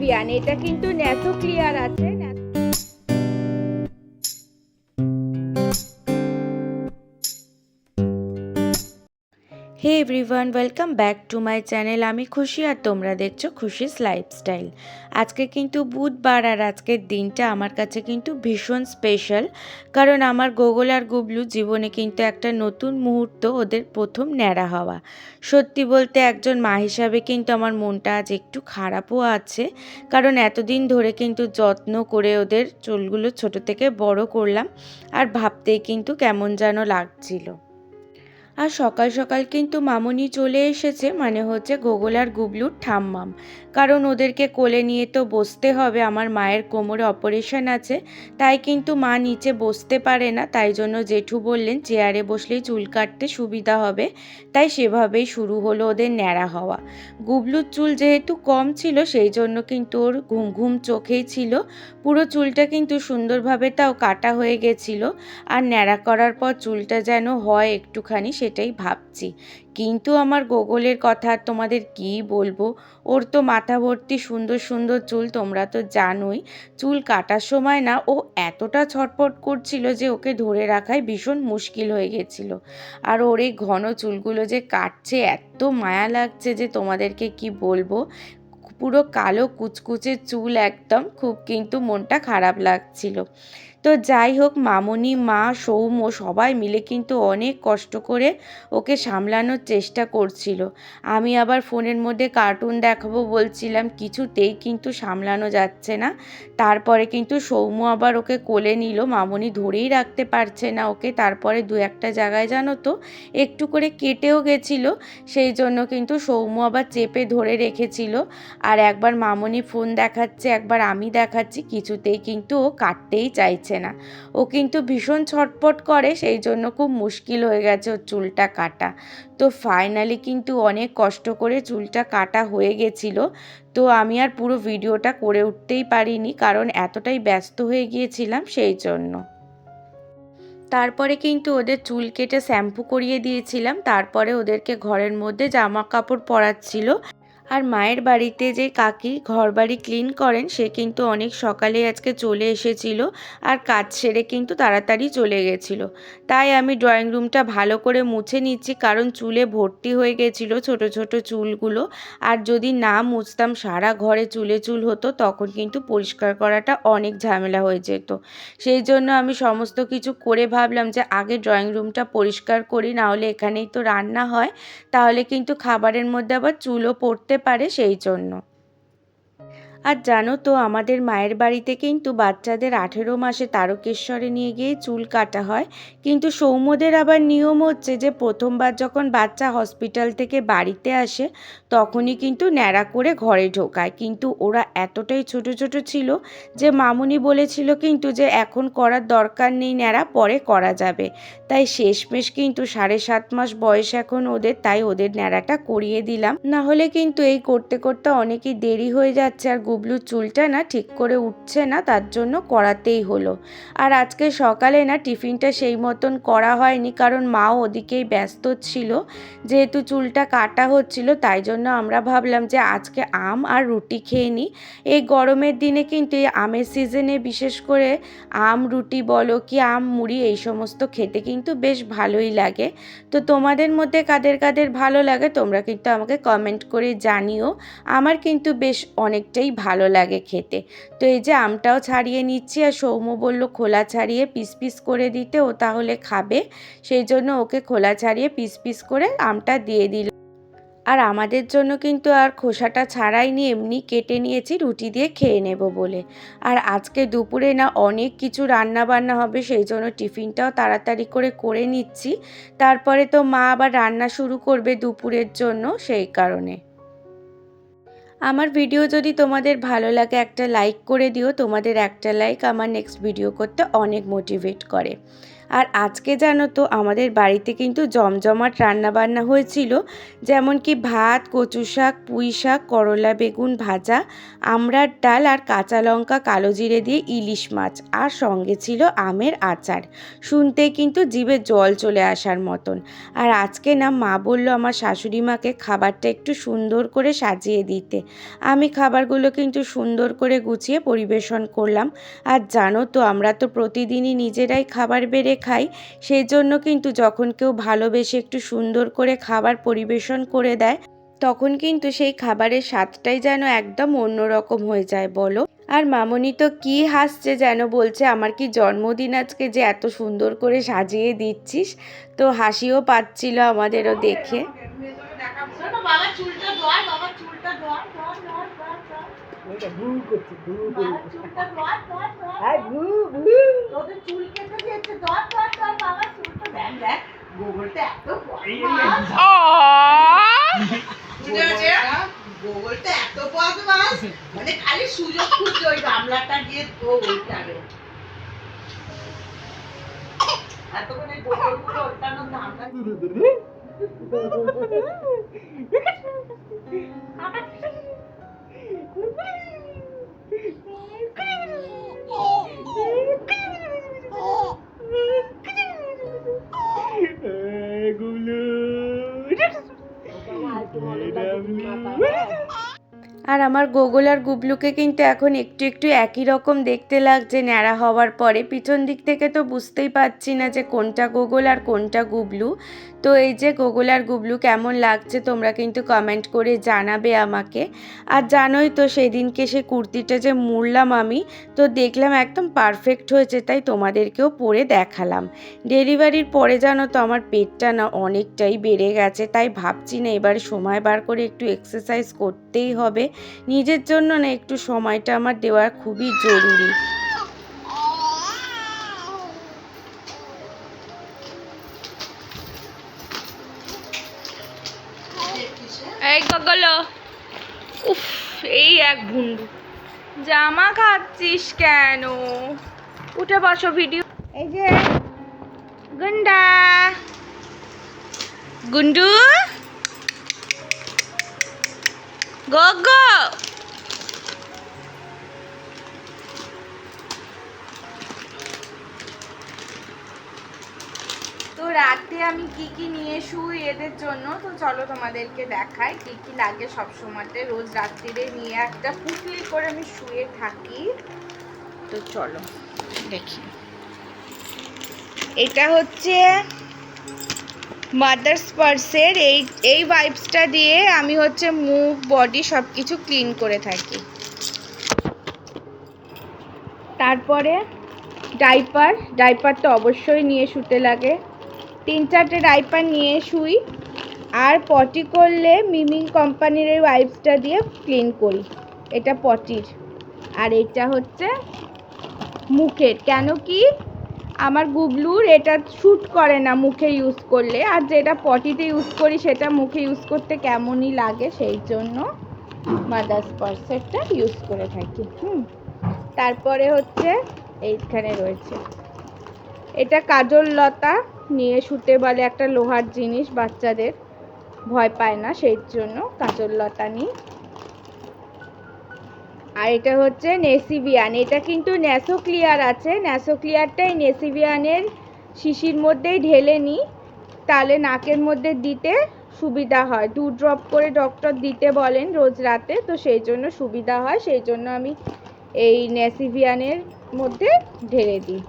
Avian, এটা কিন্তু ন্যাসো ক্লিয়ার আছে। Hey everyone, welcome back to my channel. আমি খুশি আর তোমরা দেখছো খুশিস লাইফস্টাইল। আজকে কিন্তু বুধবার আর আজকের দিনটা আমার কাছে কিন্তু ভীষণ স্পেশাল, কারণ আমার গোগল আর গুবলু জীবনে কিন্তু একটা নতুন মুহূর্ত, ওদের প্রথম ন্যাড়া হওয়া। সত্যি বলতে একজন মা হিসাবে কিন্তু আমার মনটা আজ একটু খারাপও আছে, কারণ এতদিন ধরে কিন্তু যত্ন করে ওদের চুলগুলো ছোট থেকে বড় করলাম, আর ভাবতেই কিন্তু কেমন যেন লাগছিল। আর সকাল সকাল কিন্তু মামুনি চলে এসেছে, মানে হচ্ছে গোগল আর গুবলুর ঠাম্মাম, কারণ ওদেরকে কোলে নিয়ে তো বসতে হবে। আমার মায়ের কোমরে অপারেশন আছে, তাই কিন্তু মা নিচে বসতে পারে না, তাই জন্য জেঠু বললেন চেয়ারে বসলেই চুল কাটতে সুবিধা হবে, তাই সেভাবেই শুরু হলো ওদের ন্যাড়া হওয়া। গুবলুর চুল যেহেতু কম ছিল, সেই জন্য কিন্তু ওর ঘুম ঘুম চোখেই ছিল, পুরো চুলটা কিন্তু সুন্দরভাবে তাও কাটা হয়ে গেছিলো। আর ন্যাড়া করার পর চুলটা যেন হয় একটুখানি, সেটাই ভাবছি। কিন্তু আমার গোগলের কথা আর তোমাদের কী বলবো, ওর তো মাথা ভর্তি সুন্দর সুন্দর চুল, তোমরা তো জানোই। চুল কাটার সময় না ও এতটা ছটফট করছিল যে ওকে ধরে রাখাই ভীষণ মুশকিল হয়ে গেছিলো। আর ওর এই ঘন চুলগুলো যে কাটছে, এত মায়া লাগছে যে তোমাদেরকে কি বলবো। পুরো কালো কুচকুচে চুল একদম, খুব কিন্তু মনটা খারাপ লাগছিল। তো যাই হোক, মামুনি, মা, সৌম্য সবাই মিলে কিন্তু অনেক কষ্ট করে ওকে সামলানোর চেষ্টা করছিল। আমি আবার ফোনের মধ্যে কার্টুন দেখাবো বলছিলাম, কিছুতেই কিন্তু সামলানো যাচ্ছে না। তারপরে কিন্তু সৌম্য আবার ওকে কোলে নিল, মামুনি ধরেই রাখতে পারছে না ওকে। তারপরে দু একটা জায়গায় জানো তো একটু করে কেটেও গেছিল, সেই জন্য কিন্তু সৌম্য আবার চেপে ধরে রেখেছিল। আর একবার মামুনি ফোন দেখাচ্ছে, একবার আমি দেখাচ্ছি, কিছুতেই কিন্তু ও কাটতেই চাইছে না। ও কিন্তু ভীষণ ছটপট করে, সেই জন্য খুব মুশকিল হয়ে গেছে ওর চুলটা কাটা। তো ফাইনালি কিন্তু অনেক কষ্ট করে চুলটা কাটা হয়ে গেছিল। তো আমি আর পুরো ভিডিওটা করে উঠতেই পারিনি, কারণ এতটাই ব্যস্ত হয়ে গিয়েছিলাম সেই জন্য। তারপরে কিন্তু ওদের চুল কেটে শ্যাম্পু করিয়ে দিয়েছিলাম, তারপরে ওদেরকে ঘরের মধ্যে জামা কাপড় পরাচ্ছিল। আর মায়ের বাড়িতে যে কাকি ঘরবাড়ি ক্লিন করেন, সে কিন্তু অনেক সকালে আজকে চলে এসেছিল, আর কাজ সেরে কিন্তু তাড়াতাড়ি চলে গেছিলো। তাই আমি ড্রয়িং রুমটা ভালো করে মুছে নিচ্ছি, কারণ চুলে ভর্তি হয়ে গেছিলো ছোট ছোট চুলগুলো। আর যদি না মুছতাম, সারা ঘরে চুলে চুল হতো, তখন কিন্তু পরিষ্কার করাটা অনেক ঝামেলা হয়ে যেত। সেই জন্য আমি সমস্ত কিছু করে ভাবলাম যে আগে ড্রয়িং রুমটা পরিষ্কার করি, নাহলে এখানেই তো রান্না হয়, তাহলে কিন্তু খাবারের মধ্যে আবার চুলও পড়তে পারে, সেই জন্য। আর জানো তো, আমাদের মায়ের বাড়িতে কিন্তু বাচ্চাদের 18 মাসে তারকেশ্বরে নিয়ে গিয়ে চুল কাটা হয়। কিন্তু সৌম্যদের আবার নিয়ম হচ্ছে যে প্রথমবার যখন বাচ্চা হসপিটাল থেকে বাড়িতে আসে, তখনই কিন্তু ন্যাড়া করে ঘরে ঢোকায়। কিন্তু ওরা এতটাই ছোট ছোট ছিল যে মামুনি বলেছিল কিন্তু যে এখন করার দরকার নেই ন্যাড়া, পরে করা যাবে। তাই শেষমেশ কিন্তু 7.5 মাস বয়স এখন ওদের, তাই ওদের ন্যাড়াটা করিয়ে দিলাম। না হলে কিন্তু এই করতে করতে অনেকই দেরি হয়ে যাচ্ছে, আর গুবলুর চুলটা না ঠিক করে উঠছে না, তার জন্য করাতেই হলো। আর আজকে সকালে না টিফিনটা সেই মতন করা হয়নি, কারণ মাও ওদিকেই ব্যস্ত ছিল, যেহেতু চুলটা কাটা হচ্ছিল। তাই জন্য আমরা ভাবলাম যে আজকে আম আর রুটি খেয়ে নিই। এই গরমের দিনে কিন্তু এই আমের সিজনে বিশেষ করে আম রুটি বলো কি আম মুড়ি, এই সমস্ত খেতে কিন্তু বেশ ভালোই লাগে। তো তোমাদের মধ্যে কাদের কাদের ভালো লাগে তোমরা কিন্তু আমাকে কমেন্ট করে জানিও। আমার কিন্তু বেশ অনেকটাই ভালো লাগে খেতে। তো এই যে আমটাও ছাড়িয়ে নিচ্ছি, আর সৌম্য বলল খোলা ছাড়িয়ে পিস পিস করে দিতে, ও তাহলে খাবে, সেই জন্য ওকে খোলা ছাড়িয়ে পিস পিস করে আমটা দিয়ে দিল। আর আমাদের জন্য কিন্তু আর খোসাটা ছাড়াইনি, এমনি কেটে নিয়েছি রুটি দিয়ে খেয়ে নেব বলে। আর আজকে দুপুরে না অনেক কিছু রান্না বান্না হবে, সেই জন্য টিফিনটাও তাড়াতাড়ি করে করে নিচ্ছি। তারপরে তো মা আবার রান্না শুরু করবে দুপুরের জন্য, সেই কারণে। আমার ভিডিও যদি তোমাদের ভালো লাগে একটা লাইক করে দিও, তোমাদের একটা লাইক আমার নেক্সট ভিডিও করতে অনেক মোটিভেট করে। আর আজকে জানো তো আমাদের বাড়িতে কিন্তু জমজমাট রান্নাবান্না হয়েছিল, যেমন কি ভাত, কচু শাক, পুঁই শাক, করলা বেগুন ভাজা, আমড়ার ডাল আর কাঁচা লঙ্কা কালো জিরে দিয়ে ইলিশ মাছ, আর সঙ্গে ছিল আমের আচার। শুনতেই কিন্তু জিভে জল চলে আসার মতন। আর আজকে না মা বলল আমার শাশুড়ি মাকে খাবারটা একটু সুন্দর করে সাজিয়ে দিতে। আমি খাবারগুলো কিন্তু সুন্দর করে গুছিয়ে পরিবেশন করলাম। আর জানো তো আমরা তো প্রতিদিনই নিজেরাই খাবার বেড়ে খাই, সেই জন্য কিন্তু যখন কেউ ভালোবেসে একটু সুন্দর করে খাবার পরিবেশন করে দেয়, তখন কিন্তু সেই খাবারের স্বাদটাই যেন একদম অন্যরকম হয়ে যায় বলো। আর মামনি তো কি হাসছে, যেন বলছে আমার কি জন্মদিন আজকে যে এত সুন্দর করে সাজিয়ে দিচ্ছিস। তো হাসিও পাচ্ছিল আমাদেরও দেখে। গোগলটা এত বদমাস, মানে খালি সুযোগ খুঁজছে ওই গামলাটা গিয়ে ওইটারে এতক্ষণ এই বোতলগুলো ওল্টানোর ধান্দা। আর আমার গোগল আর গুবলুকে কিন্তু এখন একটু একটু একই রকম দেখতে লাগছে ন্যাড়া হওয়ার পরে। পিছন দিক থেকে তো বুঝতেই পারছি না যে কোনটা গোগল আর কোনটা গুবলু। তো এই যে গোগল আর গুবলু কেমন লাগছে তোমরা কিন্তু কমেন্ট করে জানাবে আমাকে। আর জানোই তো সেদিনকে সে কুর্তিটা যে মুড়লাম আমি, তো দেখলাম একদম পারফেক্ট হয়েছে, তাই তোমাদেরকেও পরে দেখালাম। ডেলিভারির পরে জানো তো আমার পেটটা না অনেকটাই বেড়ে গেছে, তাই ভাবছি না এবার সময় বার করে একটু এক্সারসাইজ করতেই হবে। নিজের জন্য না একটু সময়টা আমার দেওয়া খুবই জরুরি। এই গগলো, উফ, এই এক ভুন্ডু জামা খাচ্ছিস কেন? উঠে বসো ভিডিও। এই যে গুন্ডা গুন্ডু গগো, তো রাতে আমি কি কি নিয়ে শুই এদের জন্য, তো চলো তোমাদেরকে দেখাই কি কি লাগে। সব সময়তে রোজ রাত্রিরে নিয়ে একটা পুটলি করে আমি শুয়ে থাকি। তো চলো দেখি। এটা হচ্ছে মাদার্স পার্সের এই ওয়াইপসটা দিয়ে আমি হচ্ছে মুখ বডি সব কিছু ক্লিন করে থাকি। তারপরে ডাইপার তো অবশ্যই নিয়ে শুতে লাগে। 3-4টে ডাইপার নিয়ে শুই। আর পটি করলে মিমিং কোম্পানির এই ওয়াইপসটা দিয়ে ক্লিন করি, এটা পটির। আর এটা হচ্ছে মুখের, কেন কি আমার গুবলুর এটা শ্যুট করে না মুখে ইউজ করলে, আর যেটা পটিতে ইউজ করি সেটা মুখে ইউজ করতে কেমনই লাগে, সেই জন্য মাদার্স পার্সেরটা ইউজ করে থাকি। তারপরে হচ্ছে এইখানে রয়েছে এটা কাজল লতা, নিয়ে শুতে বলে একটা লোহার জিনিস, বাচ্চাদের ভয় পায় না সেই জন্য কাজল লতা নিই। আর এটা হচ্ছে নেসিভিয়ান, এটা কিন্তু ন্যাসো ক্লিয়ার আছে, ন্যাসো ক্লিয়ারটাই নেসিভিয়ানের শিশির মধ্যেই ঢেলে নিই, তাহলে নাকের মধ্যে দিতে সুবিধা হয়। 2 ড্রপ করে ডক্টর দিতে বলেন রোজ রাতে, তো সেই জন্য সুবিধা হয়, সেই জন্য আমি এই নেসিভিয়ানের মধ্যে ঢেলে দিই।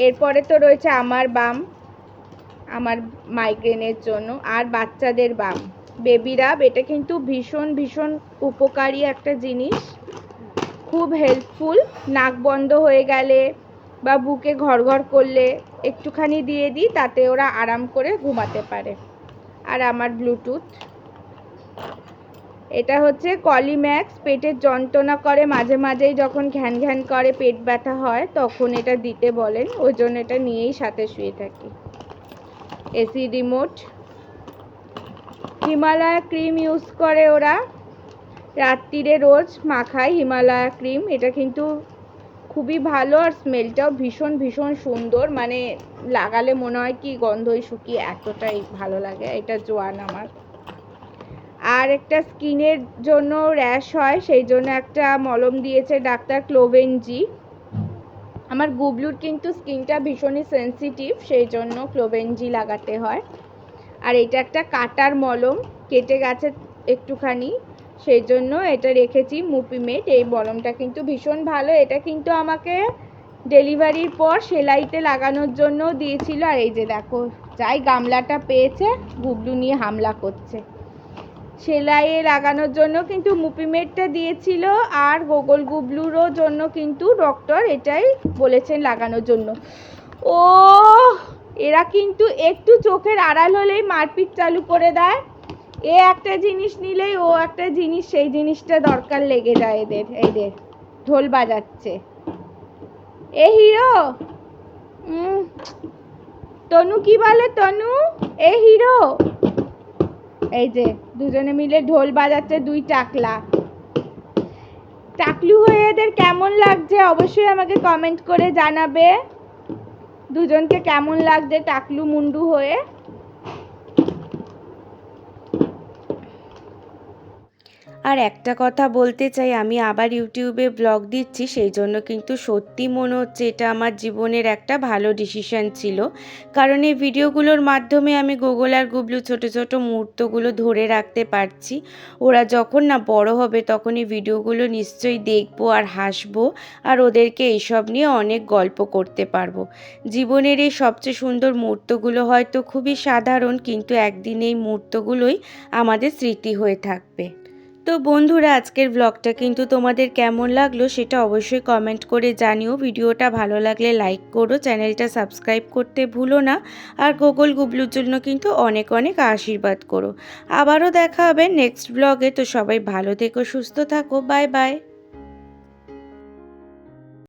এরপরে তো রয়েছে আমার বাম, আমার মাইগ্রেনের জন্য, আর বাচ্চাদের বাম বেবি রাব। এটা কিন্তু ভীষণ ভীষণ উপকারী একটা জিনিস, খুব হেল্পফুল। নাক বন্ধ হয়ে গেলে বা বুকে ঘর করলে একটুখানি দিয়ে দিই, তাতে ওরা আরাম করে ঘুমাতে পারে। আর আমার ব্লুটুথ, এটা হচ্ছে কলিম্যাক্স, পেটের যন্ত্রণা করে মাঝে মাঝেই, যখন ঘ্যান ঘ্যান করে পেট ব্যথা হয় তখন এটা দিতে বলেন, ওই জন্য এটা নিয়েই সাথে শুয়ে থাকি। AC remote, Himalaya cream use করে ওরা, রাত্রিরে রোজ মাখায় হিমালয়া ক্রিম। এটা কিন্তু খুবই ভালো, আর স্মেলটাও ভীষণ ভীষণ সুন্দর, মানে লাগালে মনে হয় কি গন্ধই শুকিয়ে, এতটাই ভালো লাগে এটা জোয়ান আমার। আর একটা স্কিনের জন্য র্যাশ হয় সেই জন্য একটা মলম দিয়েছে ডাক্তার, ক্লোভেনজি। আমার গুবলুর কিন্তু স্কিনটা ভীষণই সেন্সিটিভ, সেই জন্য ক্লোভেনজি লাগাতে হয়। আর এটা একটা কাটার মলম, কেটে গেছে একটুখানি, সেই জন্য এটা রেখেছি মুপিমেট। এই মলমটা কিন্তু ভীষণ ভালো, এটা কিন্তু আমাকে ডেলিভারির পর সেলাইতে লাগানোর জন্য দিয়েছিল। আর এই যে দেখো, যাই গামলাটা পেয়েছে গুবলু নিয়ে হামলা করছে। সেলাইয়ে লাগানোর জন্য কিন্তু মুপিমেটটা দিয়েছিল, আর গোগল গুবলুরও জন্য কিন্তু ডক্টর এটাই বলেছেন লাগানোর জন্য। ও এরা কিন্তু একটু চোখের আড়াল হলেই মারপিট চালু করে দেয়, এ একটা জিনিস নিলেই ও একটা জিনিস, সেই জিনিসটা দরকার লেগে যায় এদের ঢোল বাজাচ্ছে। এ হিরো, তনু কি বলে, তনু এ হিরো, এই যে দুজনে মিলে ঢোল বাজাচ্ছে, দুই টাকলা। টাকলু হয়ে এদের কেমন লাগছে অবশ্যই আমাকে কমেন্ট করে জানাবে, দুজনকে কেমন লাগছে টাকলু মুন্ডু হয়ে। আর একটা কথা বলতে চাই, আমি আবার ইউটিউবে ব্লগ দিচ্ছি, সেই জন্য কিন্তু সত্যি মনে হচ্ছে এটা আমার জীবনের একটা ভালো ডিসিশন ছিল, কারণ এই ভিডিওগুলোর মাধ্যমে আমি গোগল আর গুবলু ছোট ছোট মুহূর্তগুলো ধরে রাখতে পারছি। ওরা যখন না বড় হবে তখন এই ভিডিওগুলো নিশ্চয়ই দেখবো আর হাসবো, আর ওদেরকে এইসব নিয়ে অনেক গল্প করতে পারবো। জীবনের এই সবচেয়ে সুন্দর মুহূর্তগুলো হয়তো খুবই সাধারণ, কিন্তু একদিন এই মুহূর্তগুলোই আমাদের স্মৃতি হয়ে থাকবে। তো বন্ধুরা, আজকের ব্লগটা কিন্তু তোমাদের কেমন লাগলো সেটা অবশ্যই কমেন্ট করে জানিও। ভিডিওটা ভালো লাগলে লাইক করো, চ্যানেলটা সাবস্ক্রাইব করতে ভুলো না, আর গোগল গুবলুর জন্য কিন্তু অনেক অনেক আশীর্বাদ করো। আবারও দেখা হবে নেক্সট ব্লগে। তো সবাই ভালো থেকো, সুস্থ থাকো, বাই বাই।